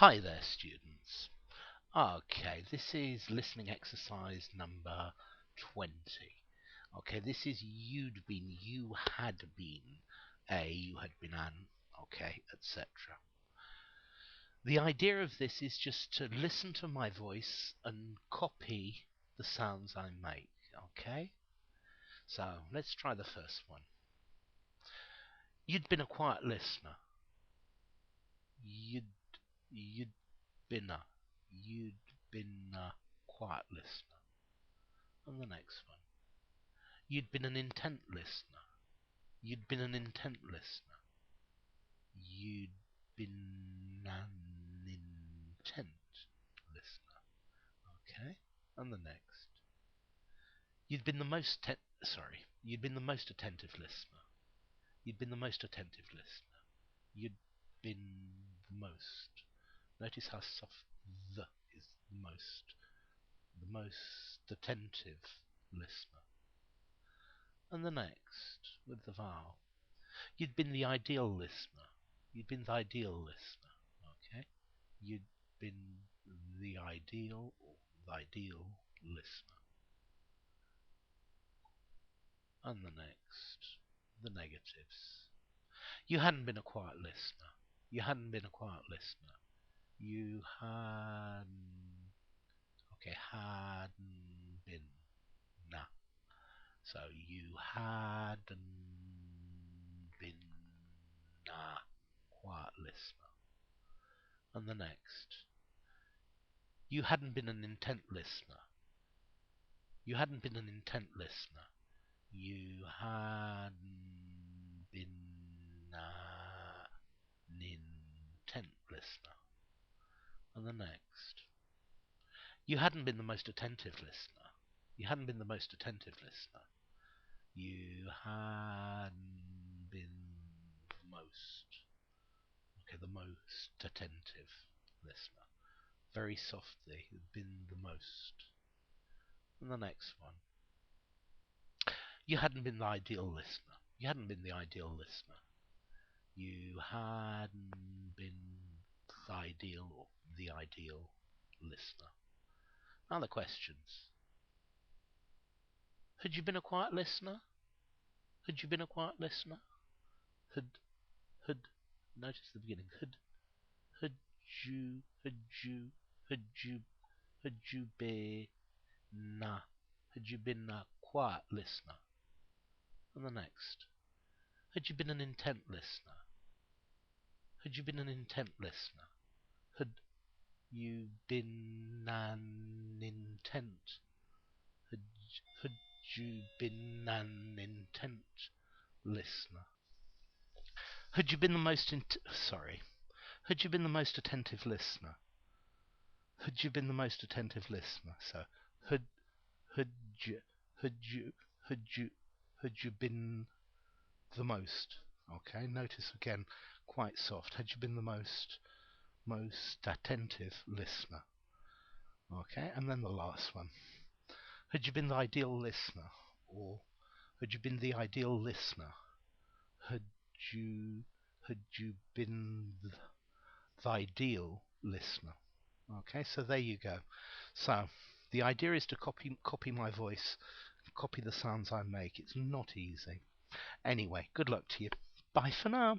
Hi there, students. Okay, this is listening exercise number 20. Okay, this is you'd been, you had been, you had been an, okay, etc. The idea of this is just to listen to my voice and copy the sounds I make, okay? So, let's try the first one. You'd been a quiet listener. You'd, you'd been a, you'd been a quiet listener. And the next one. You'd been an intent listener. You'd been an intent listener. You'd been an intent listener. Okay? And the next. You'd been the most You'd been the most attentive listener. You'd been the most attentive listener. You'd been the most. Notice how soft the is the most. The most attentive listener. And the next, with the vowel. You'd been the ideal listener. You'd been the ideal listener. Okay? You'd been the ideal listener. And the next, the negatives. You hadn't been a quiet listener. You hadn't been a quiet listener. You hadn't. Okay, hadn't been. Nah. So you hadn't been a quiet listener. And the next. You hadn't been an intent listener. You hadn't been an intent listener. You hadn't been an intent listener. And the next. You hadn't been the most attentive listener. You hadn't been the most attentive listener. You hadn't been the most. Okay, the most attentive listener. Very softly, been the most. And the next one. You hadn't been the ideal listener. You hadn't been the ideal listener. You hadn't been the ideal listener. Now the questions. Had you been a quiet listener? Had you been a quiet listener? Had, notice the beginning. Had you, had you, had you, had you been a quiet listener? And the next. Had you been an intent listener? Had you been an intent listener? Had you been an intent? Had you been an intent listener? Had you been the most Had you been the most attentive listener? Had you been the most attentive listener? So had you had you had you had you been the most? Okay, notice again, quite soft. Had you been the most attentive listener? Okay, and then the last one. Had you been the ideal listener? Or had you been the ideal listener? Had you been the ideal listener? Okay, so there you go. So the idea is to copy my voice, copy the sounds I make. It's not easy. Anyway, good luck to you. Bye for now.